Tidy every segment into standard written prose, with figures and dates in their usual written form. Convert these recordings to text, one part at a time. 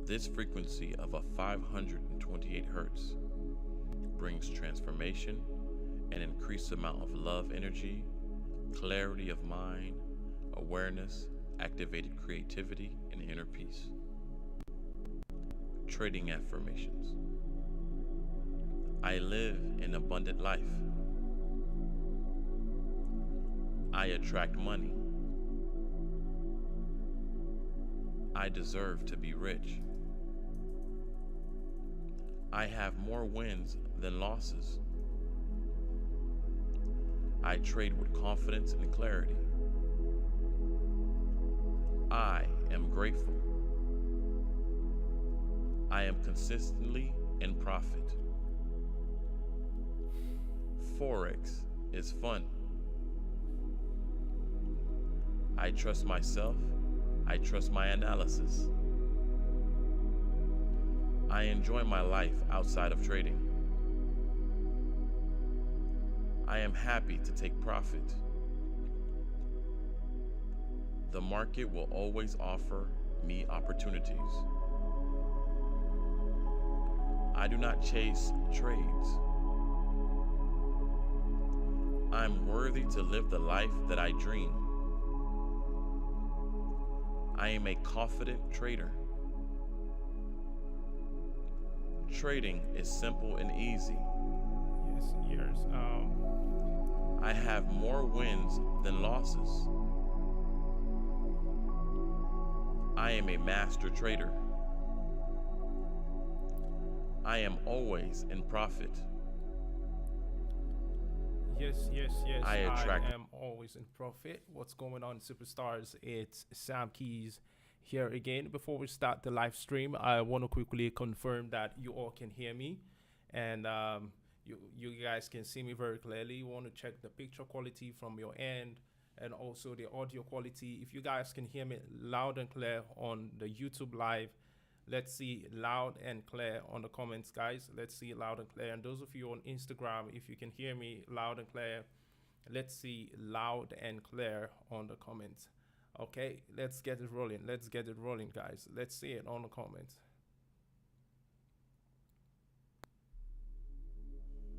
This frequency of a 528 hertz brings transformation, an increased amount of love energy, clarity of mind, awareness, activated creativity, and inner peace. Trading affirmations. I live an abundant life. I attract money. I deserve to be rich. I have more wins than losses. I trade with confidence and clarity. I am grateful. I am consistently in profit. Forex is fun. I trust myself. I trust my analysis. I enjoy my life outside of trading. I am happy to take profit. The market will always offer me opportunities. I do not chase trades. I'm worthy to live the life that I dream. I am a confident trader. Trading is simple and easy. Yes. I have more wins than losses. I am a master trader. I am always in profit. Yes. I attract. am always in profit. What's going on, superstars? It's Sam Keys here again. Before we start the live stream, I want to quickly confirm that you all can hear me, and you guys can see me very clearly. You want to check the picture quality from your end and also the audio quality. If you guys can hear me loud and clear on the YouTube live, let's see loud and clear on the comments, guys. Let's see loud and clear. And those of you on Instagram, if you can hear me loud and clear, let's see loud and clear on the comments. Okay, let's get it rolling. Let's get it rolling, guys. Let's see it on the comments.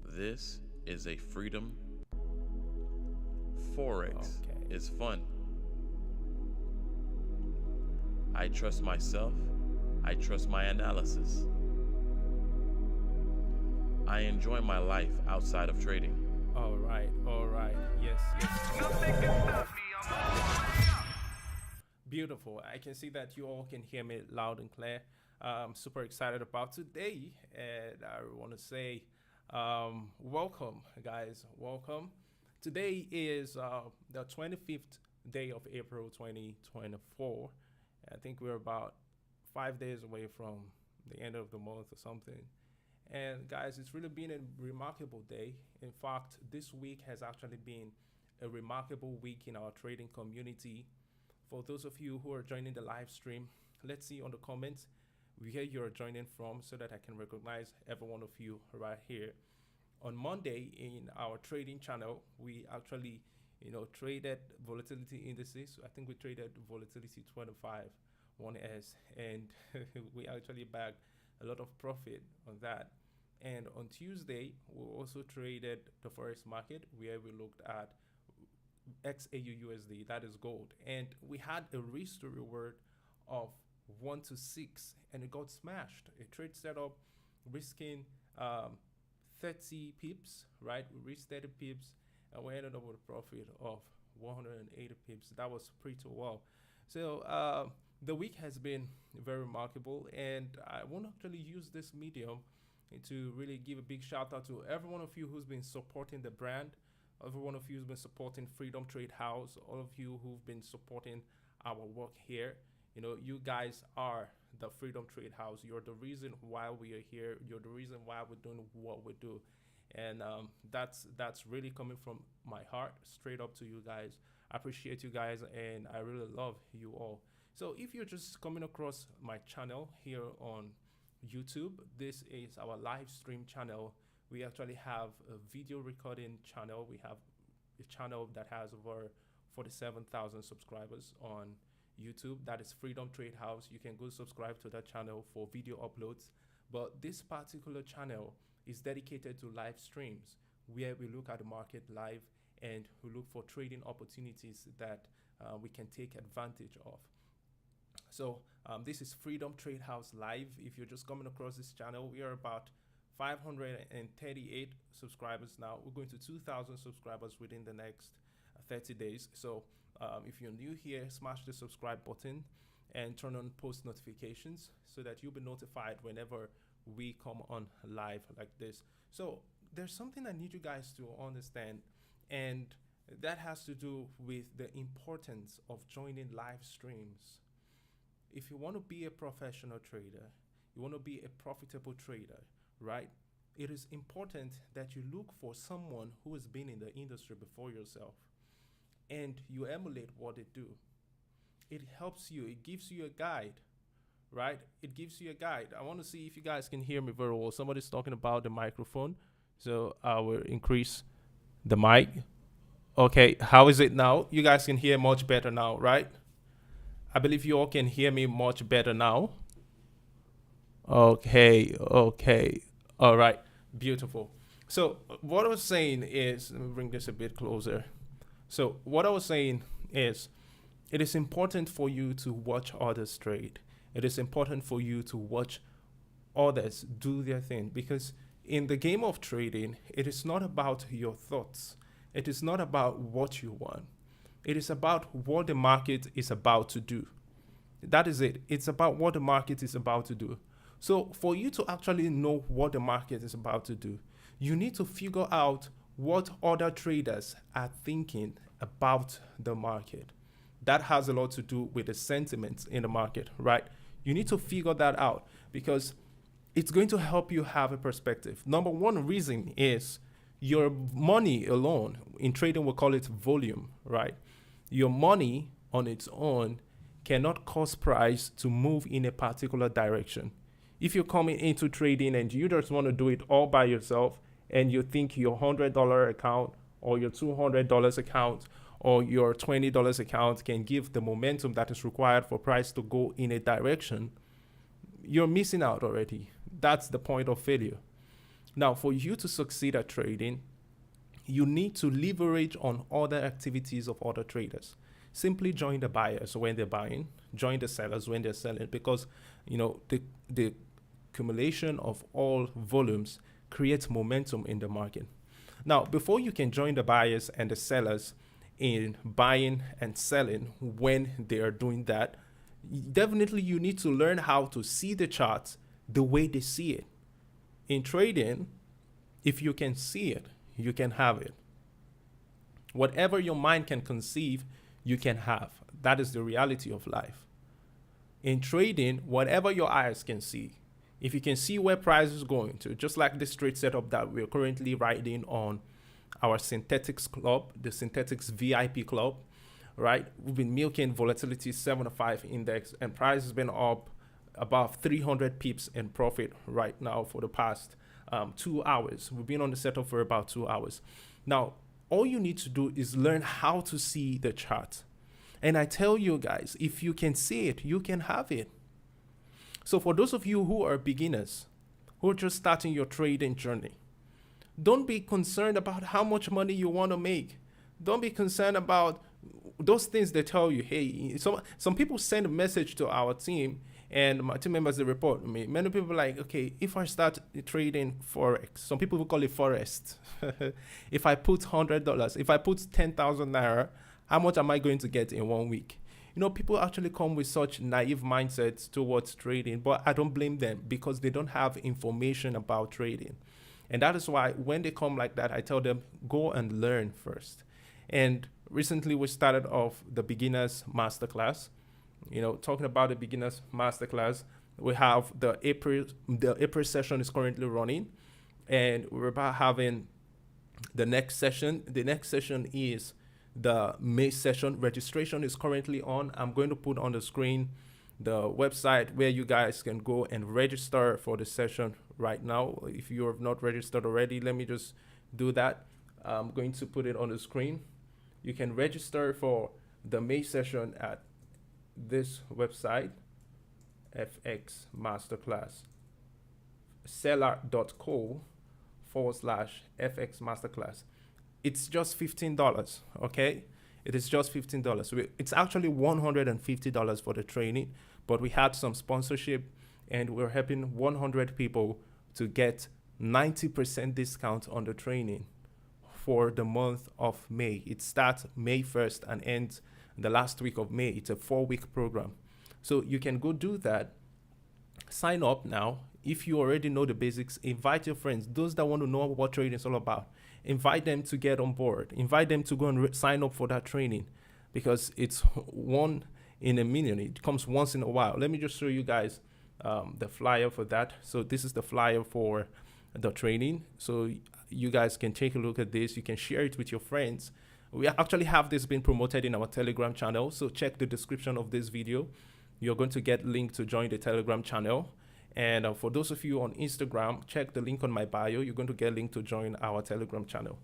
This is a freedom. Forex is fun. I trust myself. I trust my analysis. I enjoy my life outside of trading. All right. Yes. Nothing can stop me. I'm on my way up. Beautiful. I can see that you all can hear me loud and clear. I'm super excited about today, and I want to say welcome, guys. Welcome. Today is the 25th day of April 2024. I think we're about 5 days away from the end of the month or something. And guys, it's really been a remarkable day. In fact, this week has actually been a remarkable week in our trading community. For those of you who are joining the live stream, let's see on the comments where you're joining from so that I can recognize every one of you right here. On Monday in our trading channel, we actually, traded volatility indices. I think we traded volatility 251S, and we actually bagged a lot of profit on that. And on Tuesday, we also traded the Forex market where we looked at XAUUSD, that is gold. And we had a risk to reward of 1 to 6, and it got smashed. A trade setup risking 30 pips, right? We reached 30 pips, and we ended up with a profit of 180 pips. That was pretty well. So the week has been very remarkable, and I want to actually use this medium to really give a big shout out to every one of you who's been supporting the brand, every one of you who's been supporting Freedom Trade House, all of you who've been supporting our work here. You guys are the Freedom Trade House. You're the reason why we are here. You're the reason why we're doing what we do. And that's really coming from my heart, straight up to you guys. I appreciate you guys, and I really love you all. So if you're just coming across my channel here on YouTube, this is our live stream channel. We actually have a video recording channel. We have a channel that has over 47,000 subscribers on YouTube. That is Freedom Trade House. You can go subscribe to that channel for video uploads. But this particular channel is dedicated to live streams where we look at the market live and we look for trading opportunities that we can take advantage of. So this is Freedom Trade House Live. If you're just coming across this channel, we are about 538 subscribers now. We're going to 2,000 subscribers within the next 30 days. So if you're new here, smash the subscribe button and turn on post notifications so that you'll be notified whenever we come on live like this. So there's something I need you guys to understand, and that has to do with the importance of joining live streams. If you want to be a professional trader, you want to be a profitable trader, right? It is important that you look for someone who has been in the industry before yourself and you emulate what they do. It helps you, it gives you a guide, right? It gives you a guide. I want to see if you guys can hear me very well. Somebody's talking about the microphone, so I will increase the mic. Okay, how is it now? You guys can hear much better now, right? I believe you all can hear me much better now. Okay, all right, beautiful. So what I was saying is, let me bring this a bit closer. So what I was saying is, it is important for you to watch others trade. It is important for you to watch others do their thing, because in the game of trading, it is not about your thoughts. It is not about what you want. It is about what the market is about to do. That is it. It's about what the market is about to do. So for you to actually know what the market is about to do, you need to figure out what other traders are thinking about the market. That has a lot to do with the sentiments in the market, right? You need to figure that out because it's going to help you have a perspective. Number one reason is your money alone. In trading, we call it volume, right? Your money on its own cannot cause price to move in a particular direction. If you're coming into trading and you just want to do it all by yourself and you think your $100 account or your $200 account or your $20 account can give the momentum that is required for price to go in a direction, you're missing out already. That's the point of failure. Now, for you to succeed at trading, you need to leverage on other activities of other traders. Simply join the buyers when they're buying, join the sellers when they're selling, because the accumulation of all volumes creates momentum in the market. Now, before you can join the buyers and the sellers in buying and selling when they are doing that, definitely you need to learn how to see the charts the way they see it. In trading, if you can see it, you can have it. Whatever your mind can conceive, you can have. That is the reality of life. In trading, whatever your eyes can see, if you can see where price is going to, just like this trade setup that we're currently riding on our synthetics club, the synthetics VIP club, right? We've been milking volatility 75 index and price has been up above 300 pips in profit right now for the past 2 hours. We've been on the setup for about 2 hours. Now, all you need to do is learn how to see the chart. And I tell you guys, if you can see it, you can have it. So for those of you who are beginners, who are just starting your trading journey, don't be concerned about how much money you want to make. Don't be concerned about those things they tell you. Hey, some people send a message to our team and my team members, they report me. Many people are like, okay, if I start trading Forex, some people will call it Forest. If I put $100, if I put 10,000 Naira, how much am I going to get in 1 week? People actually come with such naive mindsets towards trading, but I don't blame them because they don't have information about trading. And that is why when they come like that, I tell them, go and learn first. And recently we started off the beginners masterclass. Talking about the beginners masterclass, we have the April session is currently running, and we're about having the next session. The next session is the May session. Registration is currently on. I'm going to put on the screen the website where you guys can go and register for the session right now. If you have not registered already, let me just do that. I'm going to put it on the screen. You can register for the May session at this website, FX Masterclass, seller.co/FX Masterclass. It's just $15, okay? It is just $15. It's actually $150 for the training, but we had some sponsorship and we're helping 100 people to get 90% discount on the training for the month of May. It starts May 1st and ends the last week of May. It's a 4-week program. So you can go do that. Sign up now. If you already know the basics, invite your friends, those that want to know what trading is all about. Invite them to get on board. Invite them to go and sign up for that training, because it's one in a million. It comes once in a while. Let me just show you guys the flyer for that. So this is the flyer for the training. So you guys can take a look at this. You can share it with your friends. We actually have this being promoted in our Telegram channel. So check the description of this video. You're going to get link to join the Telegram channel. And for those of you on Instagram, check the link on my bio. You're going to get a link to join our Telegram channel.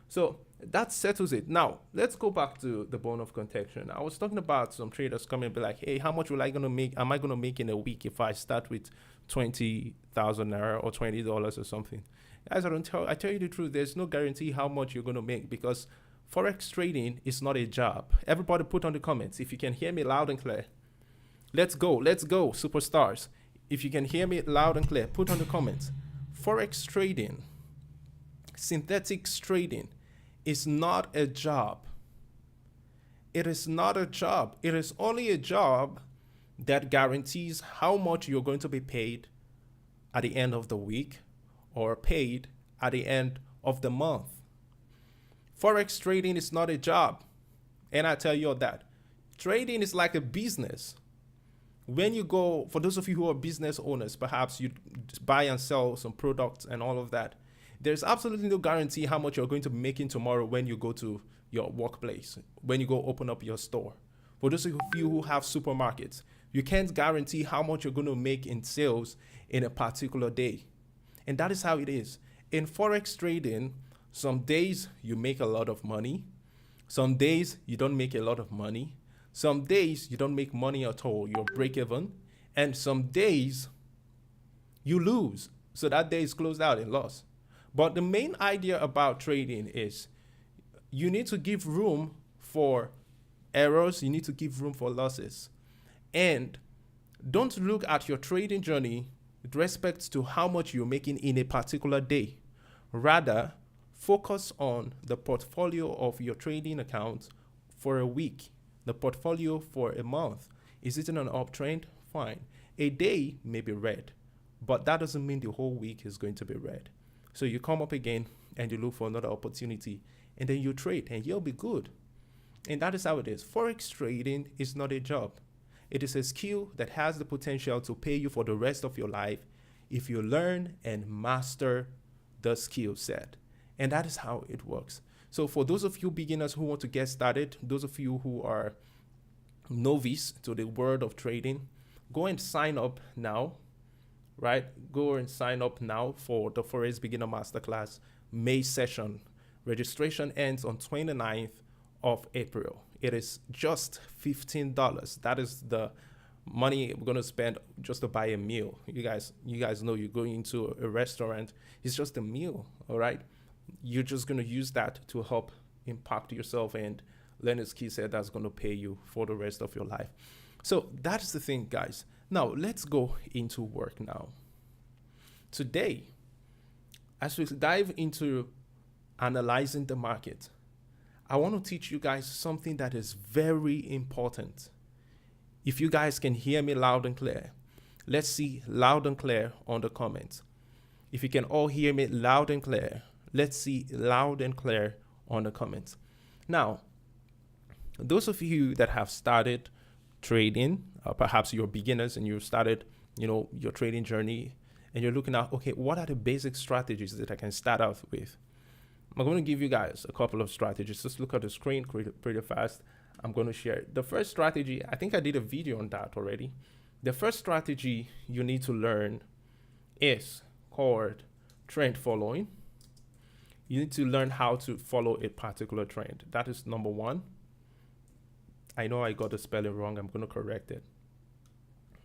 So that settles it. Now, let's go back to the bone of contention. I was talking about some traders coming and be like, hey, how much am I going to make in a week if I start with 20,000 Naira or $20 or something? Guys, I tell you the truth, there's no guarantee how much you're going to make, because Forex trading is not a job. Everybody put on the comments if you can hear me loud and clear. Let's go, superstars. If you can hear me loud and clear, put on the comments. Forex trading, synthetics trading is not a job. It is not a job. It is only a job that guarantees how much you're going to be paid at the end of the week or paid at the end of the month. Forex trading is not a job. And I tell you all that. Trading is like a business. When you go, for those of you who are business owners, perhaps you buy and sell some products and all of that, there's absolutely no guarantee how much you're going to be making tomorrow when you go to your workplace, when you go open up your store. For those of you who have supermarkets, you can't guarantee how much you're going to make in sales in a particular day. And that is how it is. In Forex trading, some days you make a lot of money. Some days you don't make a lot of money. Some days you don't make money at all, you're break even, and some days you lose. So that day is closed out in loss. But the main idea about trading is you need to give room for errors, you need to give room for losses. And don't look at your trading journey with respect to how much you're making in a particular day. Rather, focus on the portfolio of your trading account for a week. The portfolio for a month. Is it in an uptrend? Fine. A day may be red, but that doesn't mean the whole week is going to be red. So you come up again and you look for another opportunity and then you trade and you'll be good. And that is how it is. Forex trading is not a job. It is a skill that has the potential to pay you for the rest of your life if you learn and master the skill set. And that is how it works. So for those of you beginners who want to get started, those of you who are novice to the world of trading, go and sign up now, right? Go and sign up now for the Forex Beginner Masterclass May session. Registration ends on 29th of April. It is just $15. That is the money we're going to spend just to buy a meal. You guys know you're going into a restaurant. It's just a meal, all right? You're just going to use that to help impact yourself and learn a skill set that's going to pay you for the rest of your life. So that's the thing, guys. Now, let's go into work now. Today, as we dive into analyzing the market, I want to teach you guys something that is very important. If you guys can hear me loud and clear, let's see loud and clear on the comments. If you can all hear me loud and clear, let's see loud and clear on the comments. Now, those of you that have started trading, perhaps you're beginners and you started, your trading journey, and you're looking at, okay, what are the basic strategies that I can start off with? I'm going to give you guys a couple of strategies. Just look at the screen pretty fast. I'm going to share it. The first strategy, I think I did a video on that already. The first strategy you need to learn is called trend following. You need to learn how to follow a particular trend. That is number one. I know I got the spelling wrong. I'm going to correct it.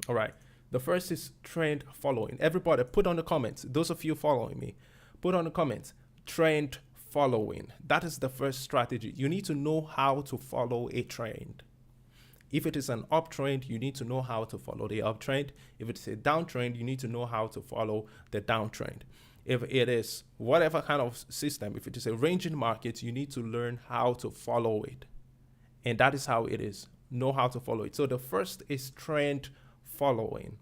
All right. The first is trend following. Everybody put on the comments. Those of you following me, put on the comments, trend following. That is the first strategy. You need to know how to follow a trend. If it is an uptrend, you need to know how to follow the uptrend. If it's a downtrend, you need to know how to follow the downtrend. If it is whatever kind of system, if it is a ranging market, you need to learn how to follow it. And that is how it is. Know how to follow it. So the first is trend following.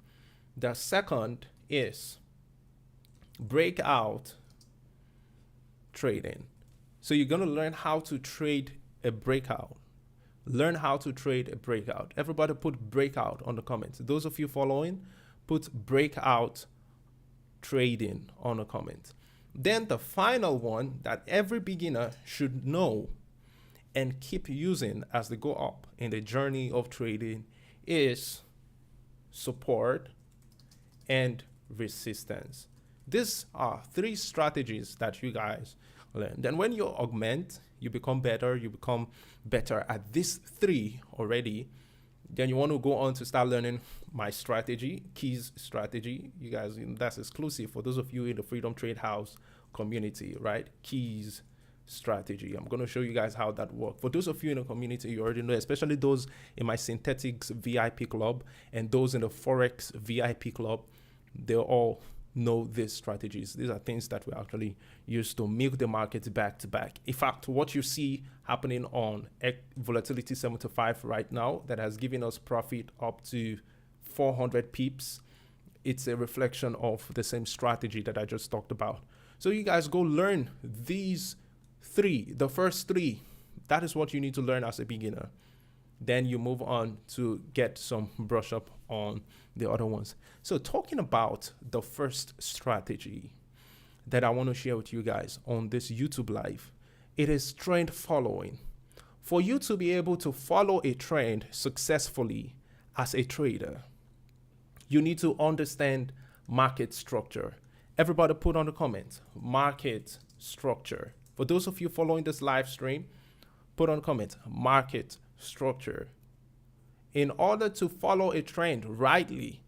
The second is breakout trading. So you're going to learn how to trade a breakout. Learn how to trade a breakout. Everybody put breakout on the comments. Those of you following, put breakout trading on the comments. Then the final one that every beginner should know and keep using as they go up in the journey of trading is support and resistance. These are three strategies that you guys learn. Then when you augment, you become better at these three already. Then you want to go on to start learning my strategy, Keys strategy. You guys, that's exclusive for those of you in the Freedom Trade House community, right? Keys strategy. I'm going to show you guys how that works. For those of you in the community, you already know, especially those in my synthetics VIP club and those in the Forex VIP club, they all know these strategies. These are things that we actually use to milk the market back to back. In fact, what you see happening on volatility 75 right now that has given us profit up to 400 pips, it's a reflection of the same strategy that I just talked about. So you guys go learn these three, the first three. That is what you need to learn as a beginner. Then you move on to get some brush up on the other ones. So talking about the first strategy that I want to share with you guys on this YouTube live, it is trend following. For you to be able to follow a trend successfully as a trader, you need to understand market structure. Everybody put on the comments, market structure. For those of you following this live stream, put on the comments, market structure. In order to follow a trend rightly,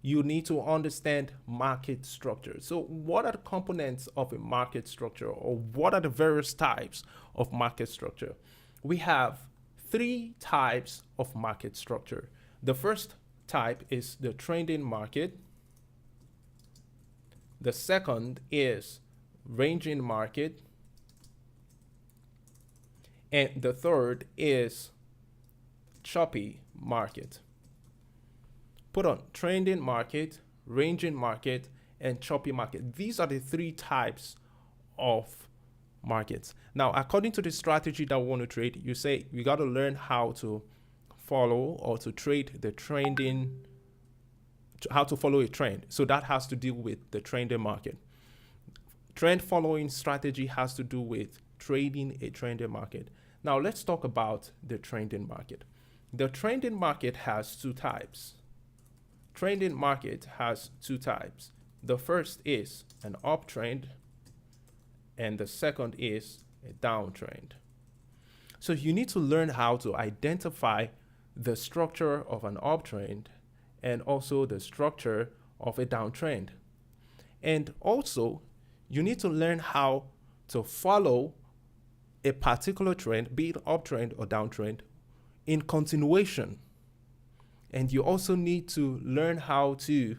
you need to understand market structure. So what are the components of a market structure, or what are the various types of market structure? We have three types of market structure. The first type is the trending market. The second is ranging market. And the third is choppy market. Put on trending market, ranging market, and choppy market. These are the three types of markets. Now, according to the strategy that we want to trade, you say you got to learn how to follow or to trade the trending, how to follow a trend. So that has to deal with the trending market. Trend following strategy has to do with trading a trending market. Now, let's talk about the trending market. The trending market has two types. Trending market has two types. The first is an uptrend, and the second is a downtrend. So you need to learn how to identify the structure of an uptrend and also the structure of a downtrend. And also, you need to learn how to follow a particular trend, be it uptrend or downtrend, in continuation. And you also need to learn how to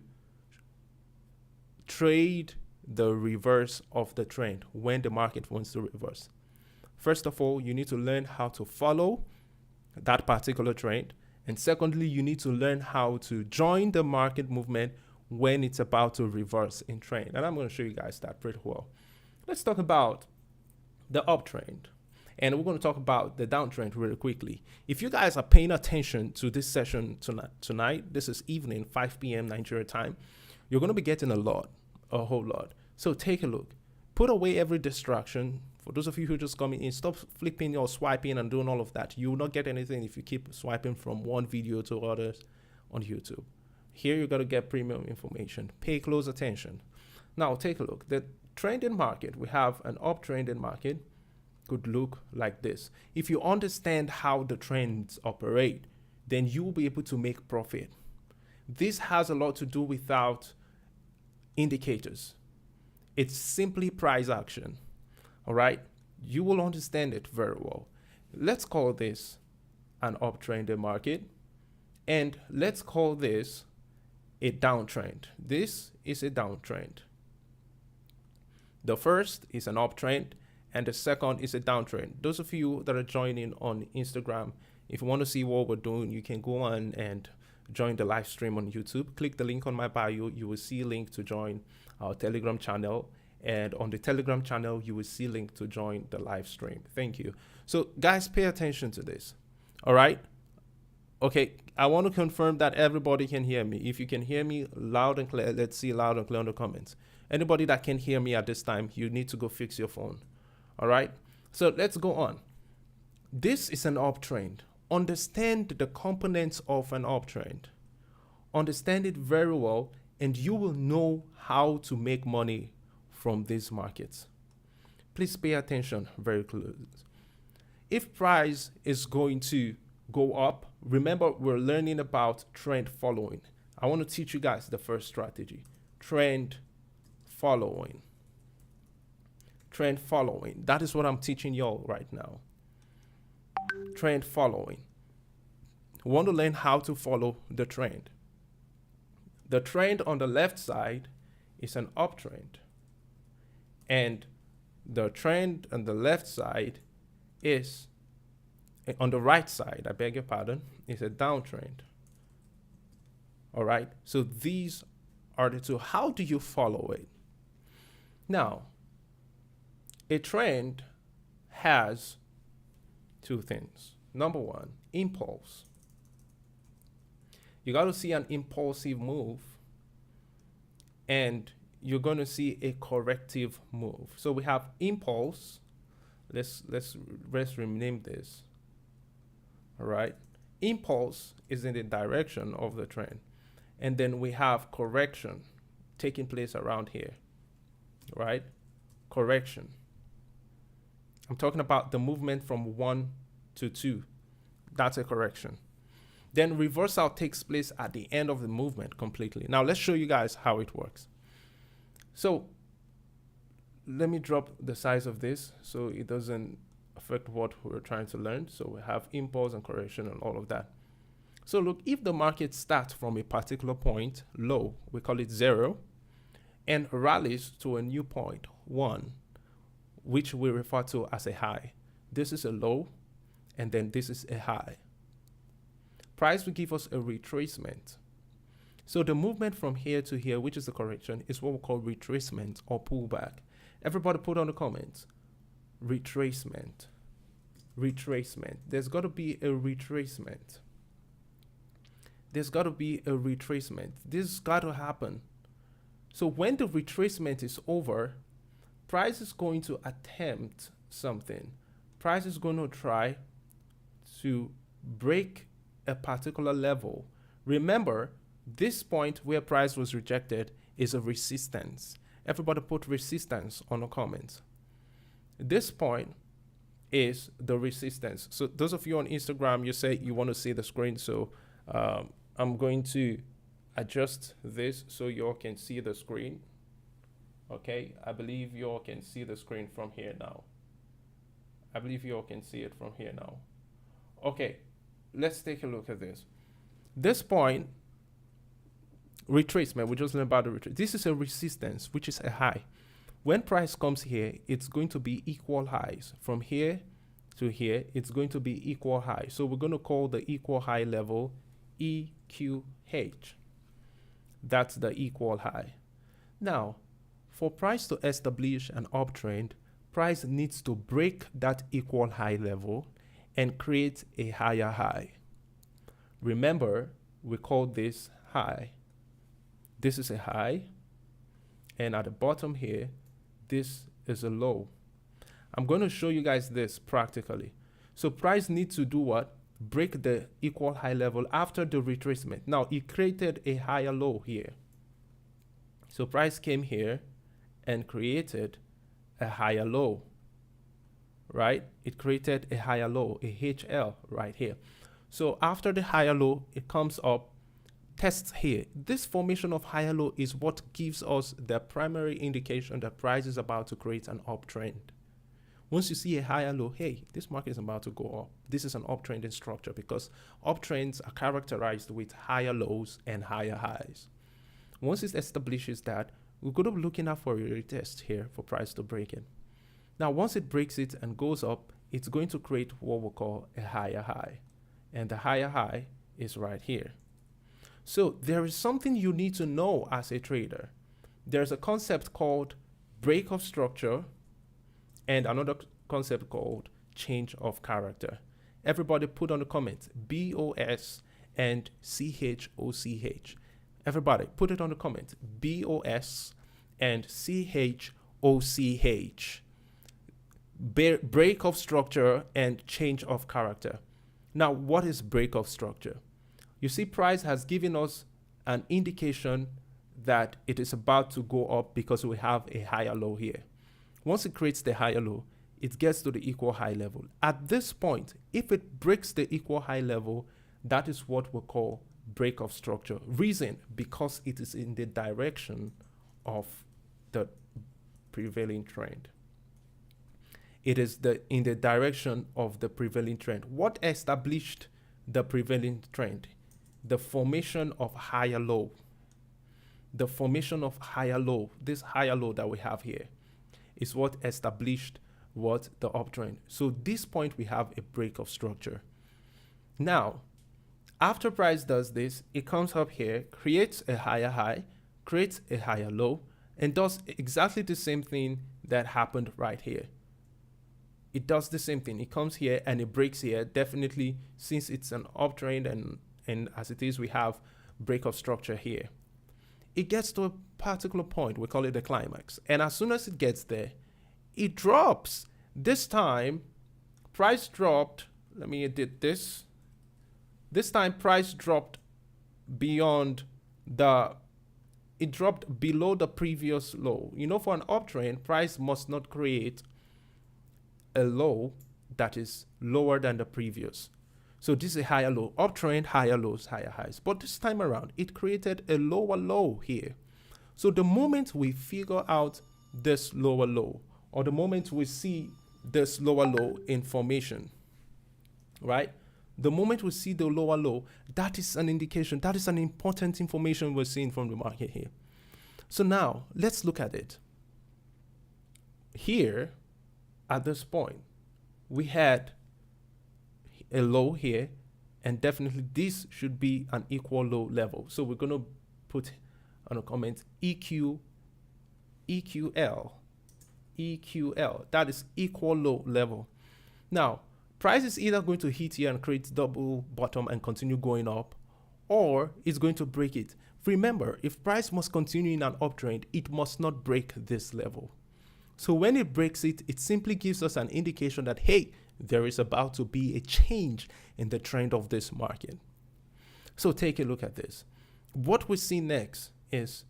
trade the reverse of the trend when the market wants to reverse. First of all, you need to learn how to follow that particular trend. And secondly, you need to learn how to join the market movement when it's about to reverse in trend. And I'm going to show you guys that pretty well. Let's talk about the uptrend. And we're going to talk about the downtrend really quickly. If you guys are paying attention to this session tonight, this is evening, 5 p.m. Nigeria time, you're going to be getting a whole lot. So take a look. Put away every distraction. For those of you who just coming in, stop flipping or swiping and doing all of that. You will not get anything if you keep swiping from one video to others on YouTube. Here you're going to get premium information. Pay close attention. Now take a look. The trending market, we have an uptrending market, could look like this. If you understand how the trends operate, then you will be able to make profit. This has a lot to do without indicators. It's simply price action. All right, you will understand it very well. Let's call this an uptrend in market, and let's call this a downtrend. This is a downtrend. The first is an uptrend, and the second is a downtrend. Those of you that are joining on Instagram, if you want to see what we're doing, you can go on and join the live stream on YouTube. Click the link on my bio. You will see a link to join our Telegram channel. And on the Telegram channel, you will see a link to join the live stream. Thank you. So guys, pay attention to this. All right. Okay. I want to confirm that everybody can hear me. If you can hear me loud and clear, let's see loud and clear in the comments. Anybody that can hear me at this time, you need to go fix your phone. All right. So let's go on. This is an uptrend. Understand the components of an uptrend. Understand it very well, and you will know how to make money from these markets. Please pay attention very closely. If price is going to go up, remember we're learning about trend following. I want to teach you guys the first strategy. Trend following. Trend following. That is what I'm teaching y'all right now. Trend following. We want to learn how to follow the trend. The trend on the left side is an uptrend, and the trend on the left side is, on the right side, I beg your pardon, is a downtrend. All right, so these are the two. How do you follow it? Now, a trend has two things. Number one, impulse. You got to see an impulsive move, and you're going to see a corrective move. So we have impulse. Let's rename this. All right. Impulse is in the direction of the trend. And then we have correction taking place around here. Right? Correction. I'm talking about the movement from 1 to 2. That's a correction. Then reversal takes place at the end of the movement completely. Now let's show you guys how it works. So let me drop the size of this so it doesn't affect what we're trying to learn. So we have impulse and correction and all of that. So look, if the market starts from a particular point, low, we call it 0, and rallies to a new point, 1, which we refer to as a high. This is a low, and then this is a high. Price will give us a retracement. So the movement from here to here, which is the correction, is what we call retracement or pullback. Everybody put on the comments. Retracement. Retracement. There's got to be a retracement. There's got to be a retracement. This got to happen. So when the retracement is over, price is going to attempt something. Price is going to try to break a particular level. Remember, this point where price was rejected is a resistance. Everybody put resistance on the comments. This point is the resistance. So those of you on Instagram, you say you want to see the screen. So I'm going to adjust this so you all can see the screen. Okay, I believe you all can see the screen from here now. I believe you all can see it from here now. Okay, let's take a look at this. This point, retracement, we just learned about the retrace. This is a resistance, which is a high. When price comes here, it's going to be equal highs. From here to here, it's going to be equal high. So we're going to call the equal high level EQH. That's the equal high. Now, for price to establish an uptrend, price needs to break that equal high level and create a higher high. Remember, we call this high. This is a high, and at the bottom here, this is a low. I'm going to show you guys this practically. So price needs to do what? Break the equal high level after the retracement. Now, it created a higher low here. So price came here and created a higher low, right? It created a higher low, a HL right here. So after the higher low, it comes up, tests here. This formation of higher low is what gives us the primary indication that price is about to create an uptrend. Once you see a higher low, hey, this market is about to go up. This is an uptrending structure because uptrends are characterized with higher lows and higher highs. Once it establishes that, we're going to be looking out for a retest here for price to break it. Now, once it breaks it and goes up, it's going to create what we call a higher high. And the higher high is right here. So there is something you need to know as a trader. There's a concept called break of structure and another concept called change of character. Everybody put on the comments BOS and CHoCH. Everybody put it on the comments BOS and CHoCH. Break of structure and change of character. Now, what is break of structure? You see, price has given us an indication that it is about to go up because we have a higher low here. Once it creates the higher low, it gets to the equal high level. At this point, if it breaks the equal high level, that is what we call break of structure. Reason, because it is in the direction of the prevailing trend. It is in the direction of the prevailing trend. What established the prevailing trend? The formation of higher low. The formation of higher low, this higher low that we have here, is what established what the uptrend. So this point we have a break of structure. Now, after price does this, it comes up here, creates a higher high, creates a higher low, and does exactly the same thing that happened right here. It does the same thing. It comes here and it breaks here. Definitely, since it's an uptrend and as it is, we have break of structure here. It gets to a particular point. We call it the climax. And as soon as it gets there, it drops. This time, price dropped. Let me edit this. This time, price dropped beyond it dropped below the previous low. You know, for an uptrend, price must not create a low that is lower than the previous. So this is a higher low. Uptrend, higher lows, higher highs. But this time around, it created a lower low here. So the moment we figure out this lower low, or the moment we see this lower low in formation, right? The moment we see the lower low, that is an indication, that is an important information we're seeing from the market here. So now, let's look at it. Here, at this point, we had a low here, and definitely this should be an equal low level. So we're going to put on a comment EQL. That is equal low level. Now, price is either going to hit here and create double bottom and continue going up, or it's going to break it. Remember, if price must continue in an uptrend, it must not break this level. So when it breaks it, it simply gives us an indication that, hey, there is about to be a change in the trend of this market. So take a look at this. What we see next is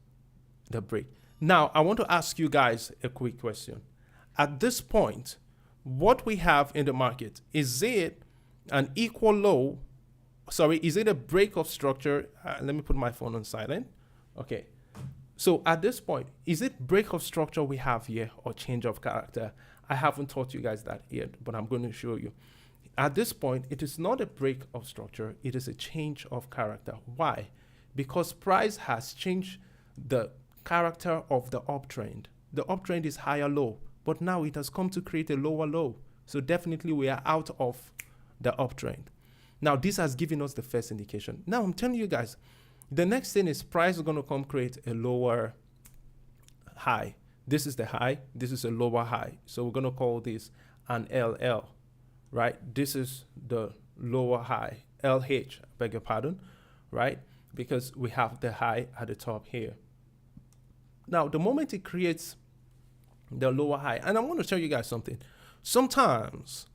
the break. Now, I want to ask you guys a quick question. At this point, what we have in the market, is it an equal low? Sorry, is it a break of structure? Let me put my phone on silent. Okay. So at this point, is it break of structure we have here or change of character? I haven't taught you guys that yet, but I'm going to show you. At this point, it is not a break of structure. It is a change of character. Why? Because price has changed the character of the uptrend. The uptrend is higher low, but now it has come to create a lower low. So definitely we are out of the uptrend. Now this has given us the first indication. Now I'm telling you guys, the next thing is price is going to come create a lower high. This is the high, this is a lower high. So we're going to call this an LL, right? This is the lower high, LH, beg your pardon, right? Because we have the high at the top here. Now, the moment it creates the lower high, and I want to tell you guys something. Sometimes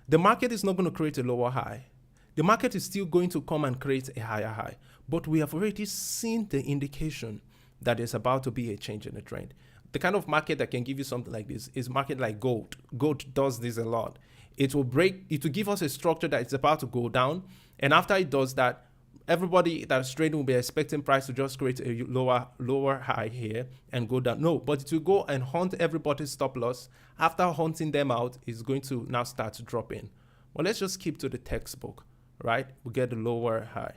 the market is not going to create a lower high. The market is still going to come and create a higher high. But we have already seen the indication that there's about to be a change in the trend. the kind of market that can give you something like this is market like gold. Gold does this a lot. It will give us a structure that it's about to go down. And after it does that, everybody that's trading will be expecting price to just create a lower high here and go down. No, but it will go and hunt everybody's stop loss. After hunting them out, it's going to now start to drop in. Well, let's just keep to the textbook, right? We get the lower high.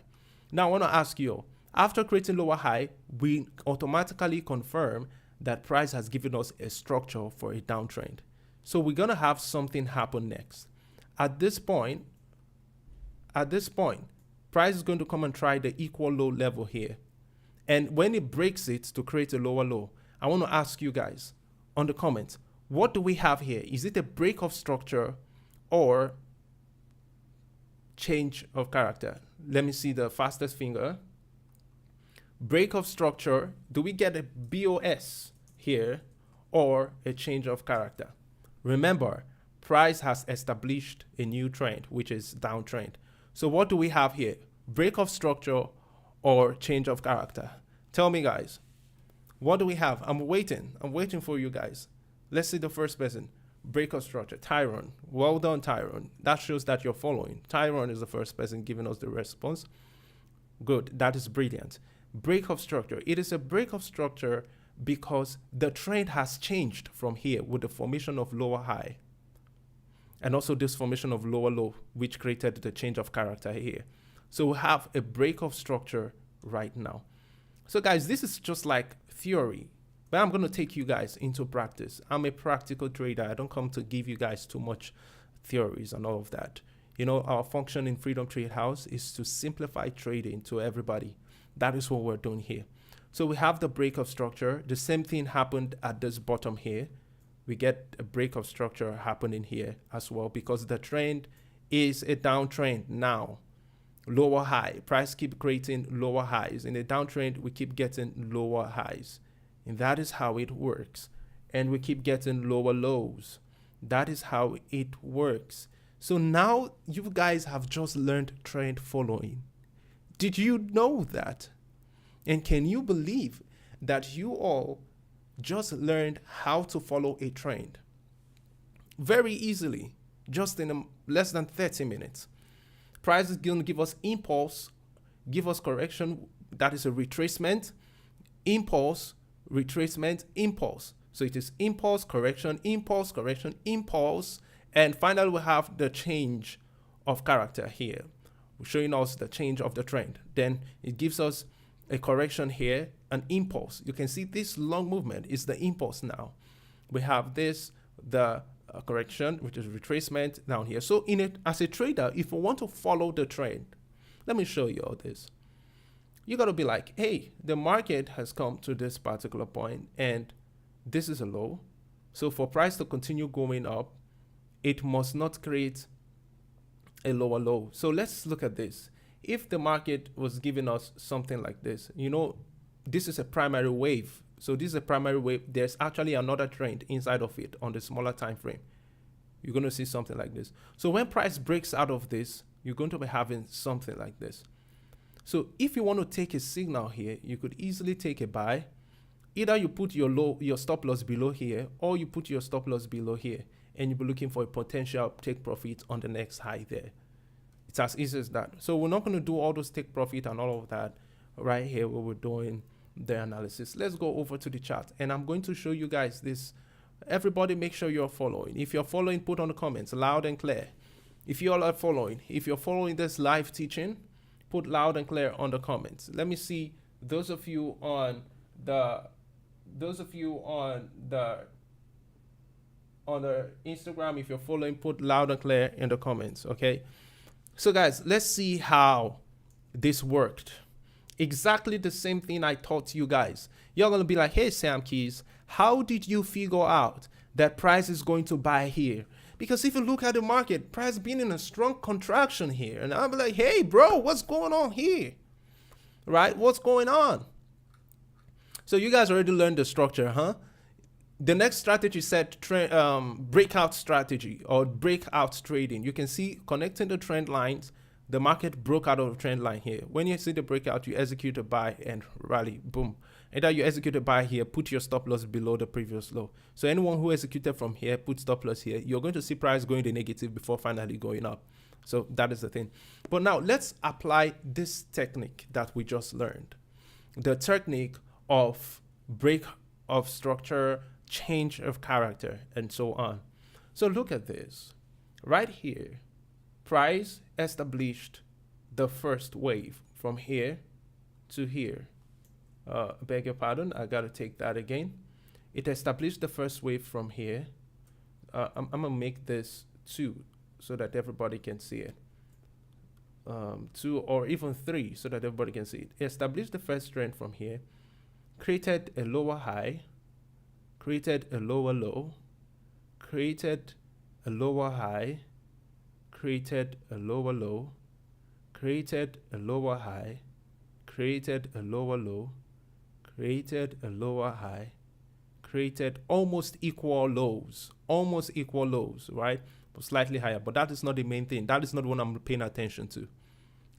Now I want to ask you, after creating lower high, we automatically confirm that price has given us a structure for a downtrend. So we're going to have something happen next. At this point, price is going to come and try the equal low level here. And when it breaks it to create a lower low, I want to ask you guys on the comments, what do we have here? Is it a break of structure or change of character? Let me see the fastest finger. Break of structure. Do we get a BOS here or a change of character? Remember, price has established a new trend, which is downtrend. So what do we have here? Break of structure or change of character? Tell me, guys. What do we have? I'm waiting for you guys. Let's see the first person. Break of structure. Tyrone. Well done, Tyrone. That shows that you're following. Tyrone is the first person giving us the response. Good. That is brilliant. Break of structure. It is a break of structure because the trend has changed from here with the formation of lower high and also this formation of lower low, which created the change of character here. So we have a break of structure right now. So guys, this is just like theory, but I'm going to take you guys into practice. I'm a practical trader. I don't come to give you guys too much theories and all of that. You know, our function in Freedom Trade House is to simplify trading to everybody. That is what we're doing here. So we have the break of structure. The same thing happened at this bottom here. We get a break of structure happening here as well because the trend is a downtrend now. Lower high. Price keep creating lower highs. In a downtrend, we keep getting lower highs. And that is how it works. And we keep getting lower lows. That is how it works. So now you guys have just learned trend following. Did you know that? And can you believe that you all just learned how to follow a trend very easily, just in less than 30 minutes? Price is going to give us impulse, give us correction. That is a retracement, impulse, retracement, impulse. So it is impulse, correction, impulse, correction, impulse. And finally, we have the change of character here, showing us the change of the trend. Then it gives us a correction here, an impulse. You can see this long movement is the impulse now. We have this, the correction, which is retracement down here. So in it, as a trader, if you want to follow the trend, let me show you all this. You got to be like, hey, the market has come to this particular point and this is a low. So for price to continue going up, it must not create a lower low. So let's look at this. If the market was giving us something like this, you know, this is a primary wave. So this is a primary wave. There's actually another trend inside of it on the smaller time frame. You're going to see something like this. So when price breaks out of this, you're going to be having something like this. So if you want to take a signal here, you could easily take a buy. Either you put your stop loss below here, or you put your stop loss below here, and you'll be looking for a potential take profit on the next high there. It's as easy as that. So we're not going to do all those take profit and all of that right here where we're doing the analysis. Let's go over to the chart, and I'm going to show you guys this. Everybody make sure you're following. If you're following, put on the comments loud and clear. If you all are following, if you're following this live teaching, put loud and clear on the comments. Let me see those of you on the Instagram. If you're following, put loud and clear in the comments. Okay. So guys, let's see how this worked. Exactly the same thing I taught you guys. You're going to be like, hey, Sam Keys, how did you figure out that price is going to buy here? Because if you look at the market, price being in a strong contraction here. And I'll be like, hey, bro, what's going on here? Right? What's going on? So you guys already learned the structure, huh? The next strategy set breakout strategy or breakout trading. You can see connecting the trend lines the market broke out of the trend line here. When you see the breakout, you execute a buy and rally, boom. Either you execute a buy here, put your stop loss below the previous low. So anyone who executed from here, put stop loss here, you're going to see price going to negative before finally going up. So that is the thing. But now let's apply this technique that we just learned. The technique of break of structure, change of character, and so on. So look at this. Right here, price established the first wave from here to here. Beg your pardon, I gotta take that again. It established the first wave from here. I'm gonna make this 2 so that everybody can see it. 2 or even 3 so that everybody can see it. It established the first trend from here, created a lower high, created a lower low, created a lower high, created a lower low, created a lower high, created a lower low, created a lower high, created almost equal lows, right? But slightly higher, but that is not the main thing. That is not what I'm paying attention to.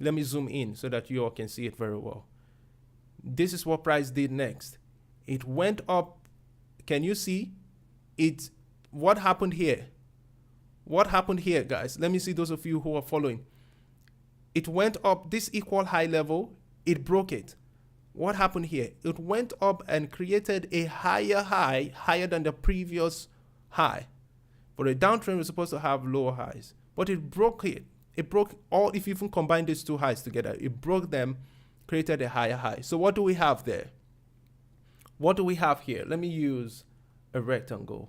Let me zoom in so that you all can see it very well. This is what price did next. It went up. Can you see it? What happened here? What happened here, guys? Let me see those of you who are following. It went up this equal high level. It broke it. What happened here? It went up and created a higher high, higher than the previous high. But a downtrend was supposed to have lower highs, but it broke it. It broke all, if you even combine these two highs together, it broke them, created a higher high. So what do we have there? What do we have here? Let me use a rectangle.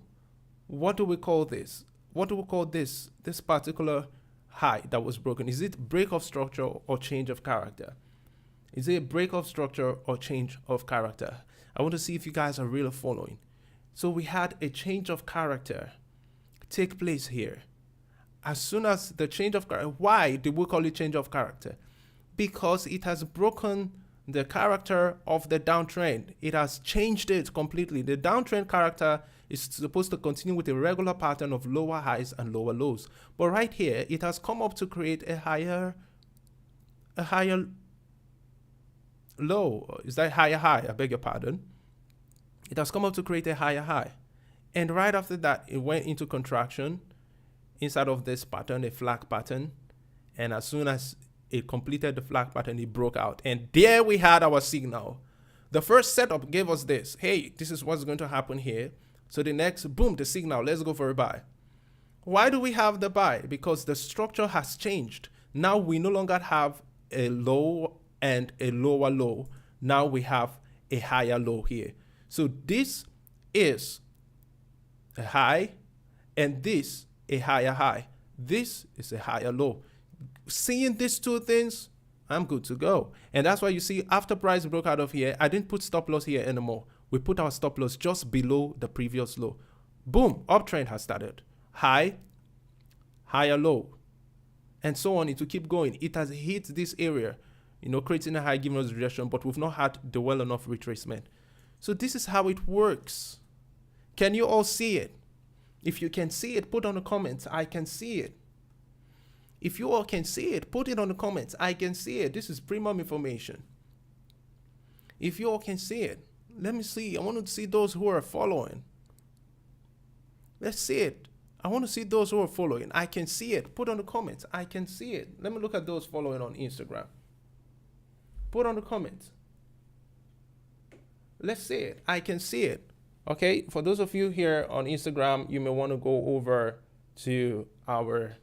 What do we call this? What do we call this particular high that was broken? Is it break of structure or change of character? Is it a break of structure or change of character? I want to see if you guys are really following. So we had a change of character take place here. As soon as the change of character, why did we call it change of character? Because it has broken the character of the downtrend. It has changed it completely. The downtrend character is supposed to continue with a regular pattern of lower highs and lower lows. But right here, it has come up to create a higher low. Is that higher high? I beg your pardon. It has come up to create a higher high. And right after that, it went into contraction inside of this pattern, a flag pattern. And as soon as it completed the flag pattern, it broke out. And there we had our signal. The first setup gave us this. Hey, this is what's going to happen here. So the next, boom, the signal. Let's go for a buy. Why do we have the buy? Because the structure has changed. Now we no longer have a low and a lower low. Now we have a higher low here. So this is a high and this a higher high. This is a higher low. Seeing these two things, I'm good to go. And that's why you see after price broke out of here, I didn't put stop loss here anymore. We put our stop loss just below the previous low. Boom, uptrend has started. High, higher low, and so on. It will keep going. It has hit this area, creating a high, giving us rejection, but we've not had the well enough retracement. So this is how it works. Can you all see it? If you can see it, put on the comments. I can see it. If you all can see it, put it on the comments. I can see it. This is premium information. If you all can see it, let me see. I want to see those who are following. Let's see it. I want to see those who are following. I can see it. Put on the comments. I can see it. Let me look at those following on Instagram. Put on the comments. Let's see it. I can see it. Okay, for those of you here on Instagram, you may want to go over to our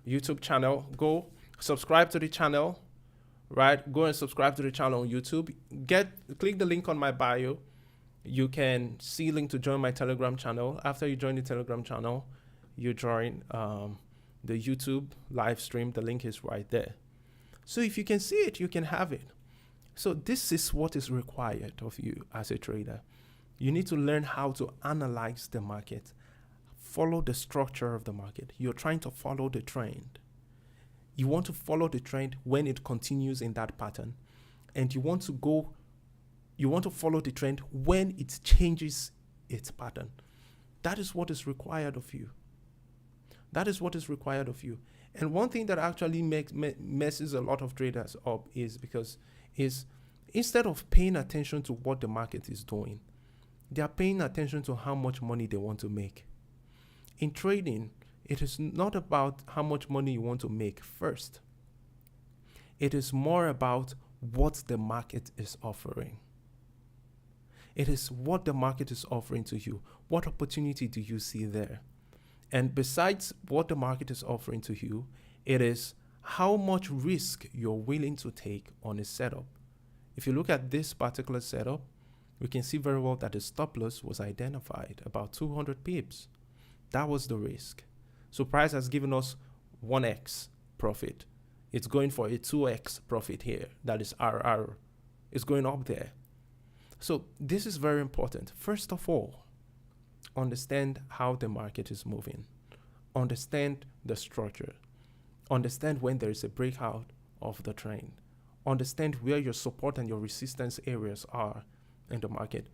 YouTube channel. Go subscribe to the channel, right? Go and subscribe to the channel on YouTube. Click the link on my bio. You can see link to join my Telegram channel. After you join the Telegram channel, you join the YouTube live stream. The link is right there. So if you can see it, you can have it. So this is what is required of you as a trader. You need to learn how to analyze the market, follow the structure of the market. You're trying to follow the trend. You want to follow the trend when it continues in that pattern. And you want to follow the trend when it changes its pattern. That is what is required of you. That is what is required of you. And one thing that actually messes a lot of traders up is instead of paying attention to what the market is doing, they are paying attention to how much money they want to make. In trading, it is not about how much money you want to make first. It is more about what the market is offering. It is what the market is offering to you. What opportunity do you see there? And besides what the market is offering to you, it is how much risk you're willing to take on a setup. If you look at this particular setup, we can see very well that the stop loss was identified about 200 pips. That was the risk. So price has given us 1x profit. It's going for a 2x profit here. That is RR. It's going up there. So this is very important. First of all, understand how the market is moving. Understand the structure. Understand when there is a breakout of the trend. Understand where your support and your resistance areas are in the market.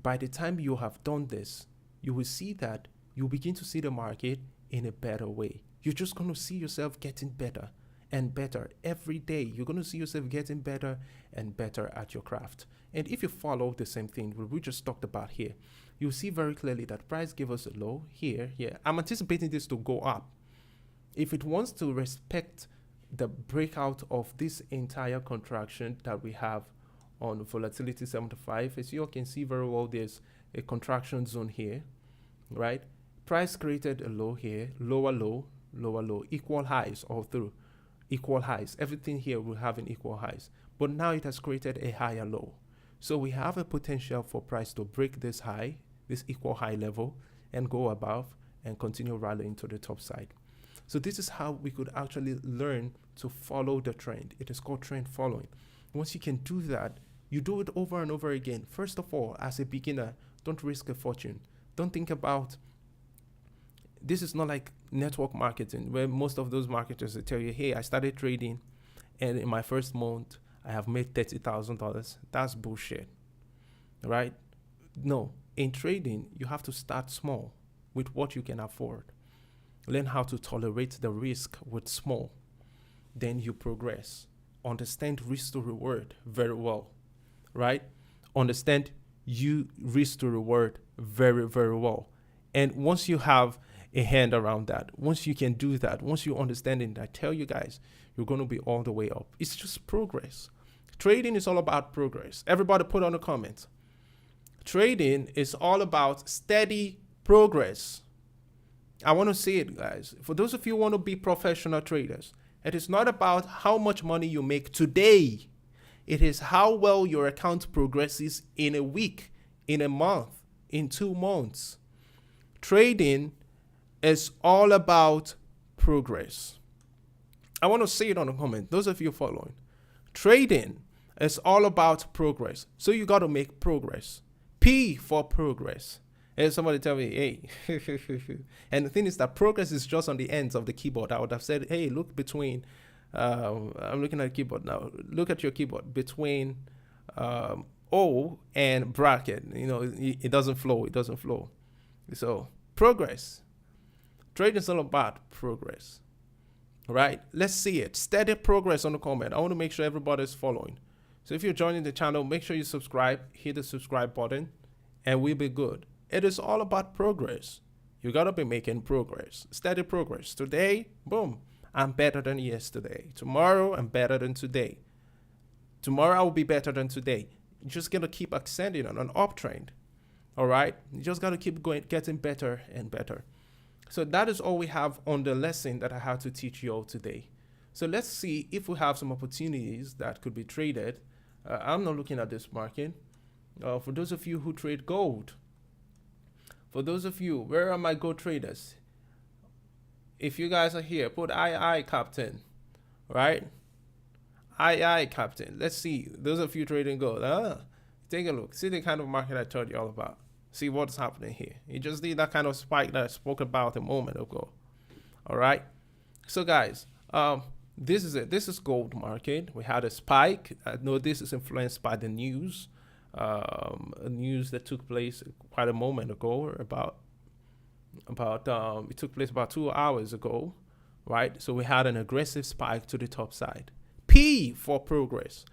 By the time you have done this, you will see that you begin to see the market in a better way. You're just going to see yourself getting better and better every day. You're going to see yourself getting better and better at your craft. And if you follow the same thing we just talked about here, you'll see very clearly that price gave us a low here. I'm anticipating this to go up. If it wants to respect the breakout of this entire contraction that we have on volatility 75, as you all can see very well, there's a contraction zone here, right? Price created a low here, lower low, lower low, equal highs all through, equal highs. Everything here will have an equal highs, but now it has created a higher low. So we have a potential for price to break this high, this equal high level, and go above and continue rallying to the top side. So this is how we could actually learn to follow the trend. It is called trend following. Once you can do that, you do it over and over again. First of all, as a beginner, don't risk a fortune. Don't think about, this is not like network marketing where most of those marketers will tell you, hey, I started trading and in my first month, I have made $30,000. That's bullshit, right? No, in trading, you have to start small with what you can afford. Learn how to tolerate the risk with small. Then you progress. Understand risk to reward very well, right? Understand you risk to reward very, very well. And once you have a hand around that, once you can do that, once you understand it, I tell you guys, you're going to be all the way up. It's just progress. Trading is all about progress. Everybody put on the comments. Trading is all about steady progress. I want to say it, guys. For those of you who want to be professional traders, it is not about how much money you make today. It is how well your account progresses in a week, in a month, in 2 months. Trading is all about progress. I want to say it on the comment. Those of you following. Trading is all about progress. So you got to make progress. P for progress. And somebody tell me, hey, and the thing is that progress is just on the ends of the keyboard. I would have said, hey, look between, I'm looking at the keyboard now. Look at your keyboard between O and bracket. You know, it doesn't flow. It doesn't flow. So progress. Trading is all about progress. Right? Let's see it. Steady progress on the comment. I want to make sure everybody's following. So if you're joining the channel, make sure you subscribe. Hit the subscribe button and we'll be good. It is all about progress. You got to be making progress. Steady progress. Today, boom, I'm better than yesterday. Tomorrow, I'm better than today. Tomorrow, I will be better than today. You just got to keep ascending on an uptrend. All right? You just got to keep going, getting better and better. So that is all we have on the lesson that I had to teach you all today. So let's see if we have some opportunities that could be traded. I'm not looking at this market. For those of you who trade gold, for those of you, where are my gold traders? If you guys are here, put I Captain, right? I Captain. Let's see. Those of you trading gold, take a look. See the kind of market I told you all about. See what's happening here. It just did that kind of spike that I spoke about a moment ago. All right. So guys, this is it. This is gold market. We had a spike. I know this is influenced by the news. News that took place quite a moment ago, it took place about 2 hours ago, right? So we had an aggressive spike to the top side. P for progress.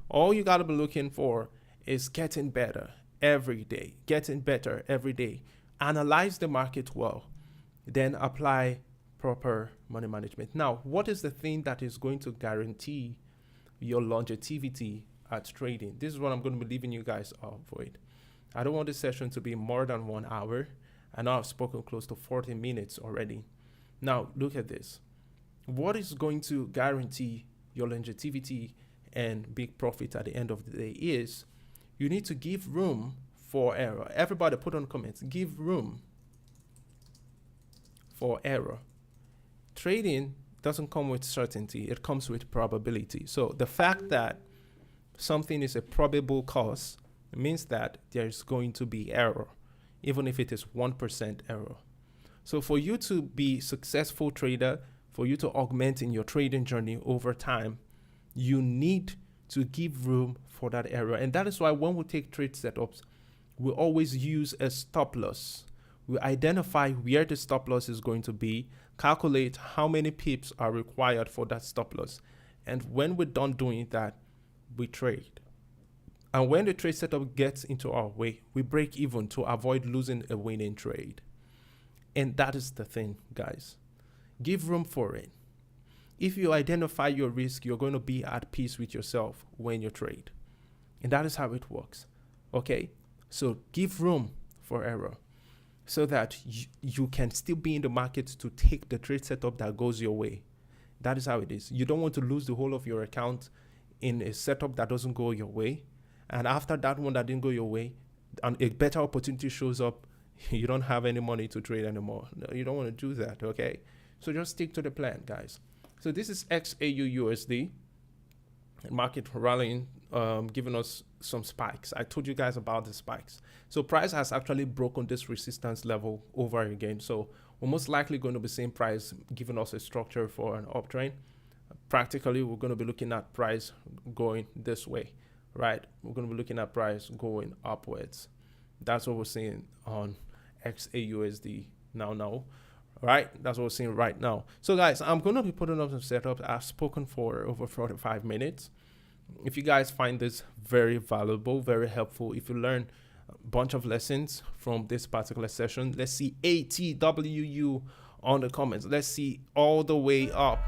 All you got to be looking for is getting better every day, getting better every day. Analyze the market well, then apply proper money management. Now, what is the thing that is going to guarantee your longevity at trading? This is what I'm going to be leaving you guys off with. I don't want this session to be more than 1 hour. I know I've spoken close to 40 minutes already. Now, look at this. What is going to guarantee your longevity and big profit at the end of the day is you need to give room for error. Everybody put on comments, give room for error. Trading doesn't come with certainty, it comes with probability. So the fact that something is a probable cause means that there's going to be error, even if it is 1% error. So for you to be successful trader, for you to augment in your trading journey over time, you need to give room for that error. And that is why when we take trade setups, we always use a stop loss. We identify where the stop loss is going to be, calculate how many pips are required for that stop loss. And when we're done doing that, we trade. And when the trade setup gets into our way, we break even to avoid losing a winning trade. And that is the thing, guys. Give room for it. If you identify your risk, you're going to be at peace with yourself when you trade. And that is how it works. Okay? So give room for error so that you can still be in the market to take the trade setup that goes your way. That is how it is. You don't want to lose the whole of your account in a setup that doesn't go your way. And after that one that didn't go your way, and a better opportunity shows up, you don't have any money to trade anymore. No, you don't want to do that, okay? So just stick to the plan, guys. So this is XAUUSD. Market rallying, giving us some spikes. I told you guys about the spikes. So price has actually broken this resistance level over again. So we're most likely going to be seeing price giving us a structure for an uptrend. Practically, we're going to be looking at price going this way, right? We're going to be looking at price going upwards. That's what we're seeing on XAUUSD now. Right, that's what we're seeing right now. So guys, I'm going to be putting up some setups. I've spoken for over 45 minutes. If you guys find this very valuable, very helpful, if you learn a bunch of lessons from this particular session, let's see ATWU on the comments. Let's see all the way up.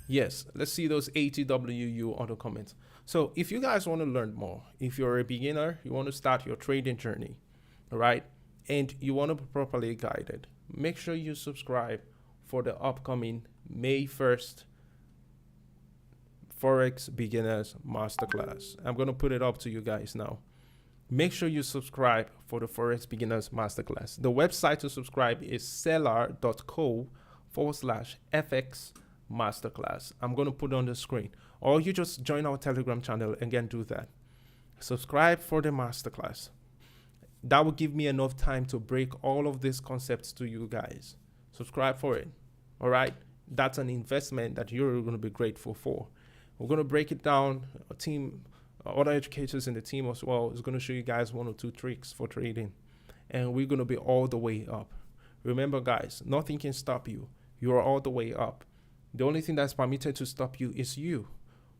Yes, let's see those ATWU on the comments. So if you guys want to learn more, if you're a beginner, you want to start your trading journey, all right, and you want to be properly guided, make sure you subscribe for the upcoming May 1st Forex Beginners Masterclass. I'm going to put it up to you guys now. Make sure you subscribe for the Forex Beginners Masterclass. The website to subscribe is stellar.co/FX Masterclass. I'm going to put it on the screen. Or you just join our Telegram channel and again do that. Subscribe for the Masterclass. That will give me enough time to break all of these concepts to you guys. Subscribe for it. All right? That's an investment that you're going to be grateful for. We're going to break it down. A team, other educators in the team as well is going to show you guys 1 or 2 tricks for trading. And we're going to be all the way up. Remember, guys, nothing can stop you. You are all the way up. The only thing that's permitted to stop you is you.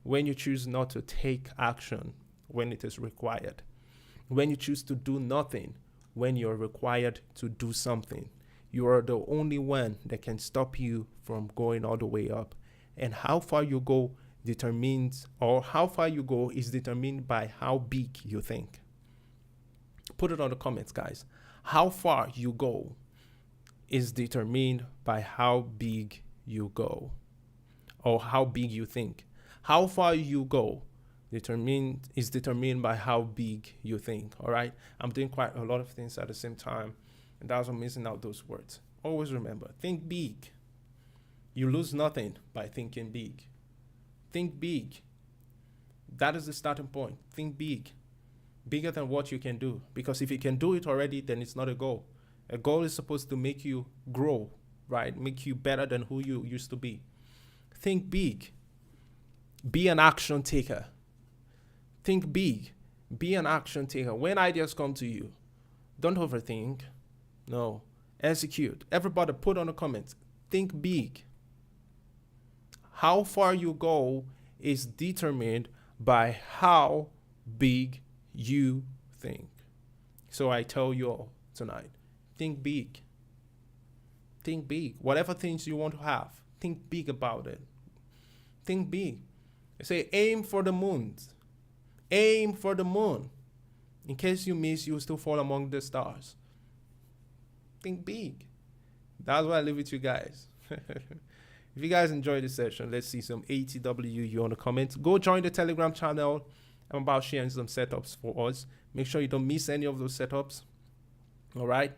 When you choose not to take action when it is required. When you choose to do nothing when you're required to do something. You are the only one that can stop you from going all the way up. And how far you go determines, or how far you go is determined by how big you think. Put it on the comments, guys. How far you go is determined by how big you go, or how big you think. How far you go is determined by how big you think. All right, I'm doing quite a lot of things at the same time, and that's what I'm missing out those words. Always remember, think big. You lose nothing by thinking big. Think big. That is the starting point. Think big, bigger than what you can do, because if you can do it already, then it's not a goal. A goal is supposed to make you grow, right? Make you better than who you used to be. Think big. Be an action taker. Think big. Be an action taker. When ideas come to you, don't overthink. No. execute. Everybody put on the comments. Think big. How far you go is determined by how big you think. So I tell you all tonight, think big. Think big. Whatever things you want to have, think big about it. Think big. I say aim for the moon. Aim for the moon. In case you miss, you will still fall among the stars. Think big. That's what I leave with you guys. If you guys enjoyed this session, let's see some ATWU on the comments. Go join the Telegram channel. I'm about sharing some setups for us. Make sure you don't miss any of those setups. All right.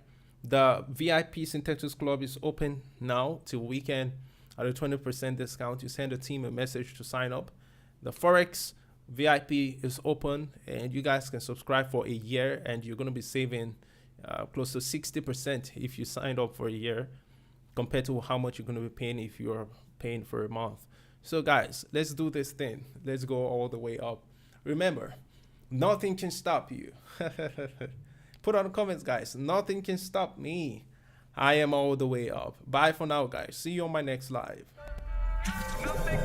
The VIP Synthesis Club is open now till weekend at a 20% discount. You send a team a message to sign up. The Forex VIP is open, and you guys can subscribe for a year, and you're going to be saving close to 60% if you signed up for a year compared to how much you're going to be paying if you're paying for a month. So guys, let's do this thing. Let's go all the way up. Remember, nothing can stop you. Put on the comments, guys. Nothing can stop me. I am all the way up. Bye for now, guys. See you on my next live. Nothing